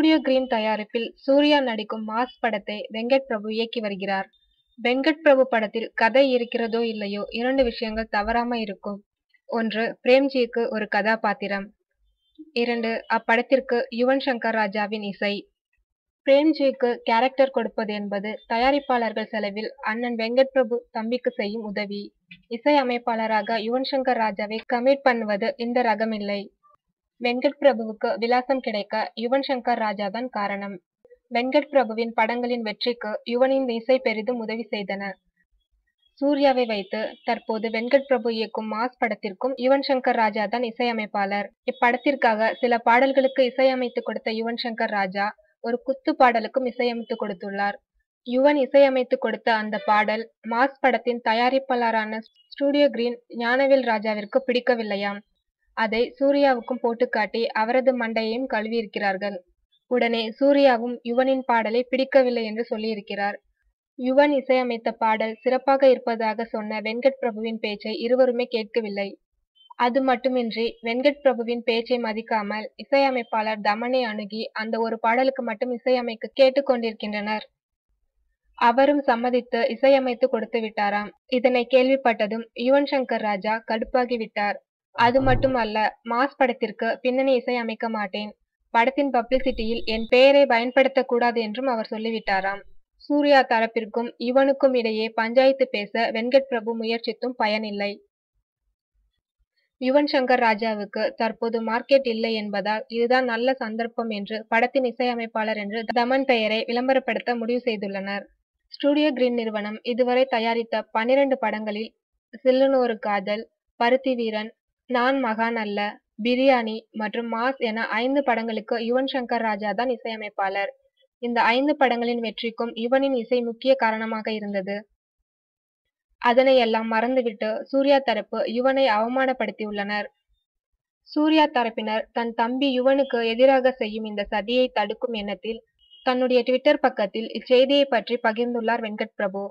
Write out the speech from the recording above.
Studio green தயாரிப்பில் சூர்யா நடிக்கும் mass படத்தை வெங்கட் பிரபு இயக்கி வருகிறார். வெங்கட் பிரபு படத்தில் கதை இருக்கிறதோ இல்லையோ 2 விஷயங்கள் தவறாம இருக்கும். 1. பிரேம்ஜிக்கு ஒரு கதாபாத்திரம். 2. அப்படத்திற்கு யுவன் சங்கர் ராஜாவின் இசை. பிரேம்ஜிக்கு கேரக்டர் கொடுப்பது என்பது தயாரிப்பாளர்கள் செலவில் அண்ணன் வெங்கட் பிரபு தம்பிக்கு செய்யும் உதவி. இசை அமைப்பாளராக யுவன் சங்கர் ராஜாவை கமிட் பண்ணுவது இந்த ரகமில்லை. வெங்கட் பிரபுவுக்கு விலாசம் கிடைக்க யுவன் சங்கர் ராஜா தான் காரணம். வெங்கட் பிரபுவின் படங்களின் வெற்றிக்கு யுவனின் இசை பெரிதும் உதவி செய்தன. சூர்யாவை வைத்து தற்போது வெங்கட் பிரபு இயக்கும் மாஸ் படத்திற்கும் யுவன் சங்கர் ராஜா தான் இசையமைப்பாளர். இப்படத்திற்காக சில பாடல்களுக்கு இசையமைத்து கொடுத்த யுவன் சங்கர் ராஜா ஒரு குத்து பாடலுக்கும் இசையமைத்து கொடுத்துள்ளார். யுவன் இசையமைத்து கொடுத்த அந்த பாடல் மாஸ் படத்தின் தயாரிப்பாளரான ஸ்டூடியோ கிரீன் ஞானவேல் ராஜாவிற்கு பிடிக்கவில்லையாம். அதை சூர்யாவுக்கும் போட்டு காட்டி அவரது மண்டையையும் கழுவியிருக்கிறார்கள். உடனே சூர்யாவும் யுவனின் பாடலை பிடிக்கவில்லை என்று சொல்லியிருக்கிறார். யுவன் இசையமைத்த பாடல் சிறப்பாக இருப்பதாக சொன்ன வெங்கட் பிரபுவின் பேச்சை இருவருமே கேட்கவில்லை. அது மட்டுமின்றி வெங்கட் பிரபுவின் பேச்சை மதிக்காமல் இசையமைப்பாளர் தமனை அணுகி அந்த ஒரு பாடலுக்கு மட்டும் இசையமைக்க கேட்டுக்கொண்டிருக்கின்றனர். அவரும் சம்மதித்து இசையமைத்து கொடுத்து விட்டாராம். இதனை கேள்விப்பட்டதும் யுவன் சங்கர் ராஜா கடுப்பாகிவிட்டார். அது மட்டுமல்ல, மாஸ் படத்திற்கு பின்னணி இசை அமைக்க மாட்டேன், படத்தின் பப்ளிசிட்டியில் என் பெயரை பயன்படுத்தக்கூடாது என்றும் அவர் சொல்லிவிட்டாராம். சூர்யா தரப்பிற்கும் யுவனுக்கும் இடையே பஞ்சாயத்து பேச வெங்கட் பிரபு முயற்சித்தும் பயனில்லை. யுவன் சங்கர் ராஜாவுக்கு தற்போது மார்க்கெட் இல்லை என்பதால் இதுதான் நல்ல சந்தர்ப்பம் என்று படத்தின் இசையமைப்பாளர் என்று தமன் பெயரை விளம்பரப்படுத்த முடிவு செய்துள்ளனர். ஸ்டூடியோ கிரீன் நிறுவனம் இதுவரை தயாரித்த 12 படங்களில் சில்லுன்னு ஒரு காதல், பருத்தி வீரன், நான் மகான் அல்ல, பிரியாணி மற்றும் மாஸ் என 5 படங்களுக்கு யுவன் சங்கர் ராஜா தான் இசையமைப்பாளர். இந்த 5 படங்களின் வெற்றிக்கும் யுவனின் இசை முக்கிய காரணமாக இருந்தது. அதனை எல்லாம் மறந்துவிட்டு சூர்யா தரப்பு யுவனை அவமானப்படுத்தியுள்ளனர். சூர்யா தரப்பினர் தன் தம்பி யுவனுக்கு எதிராக செய்யும் இந்த சதியை தடுக்கும் எண்ணத்தில் தன்னுடைய ட்விட்டர் பக்கத்தில் இச்செய்தியை பற்றி பகிர்ந்துள்ளார் வெங்கட் பிரபு.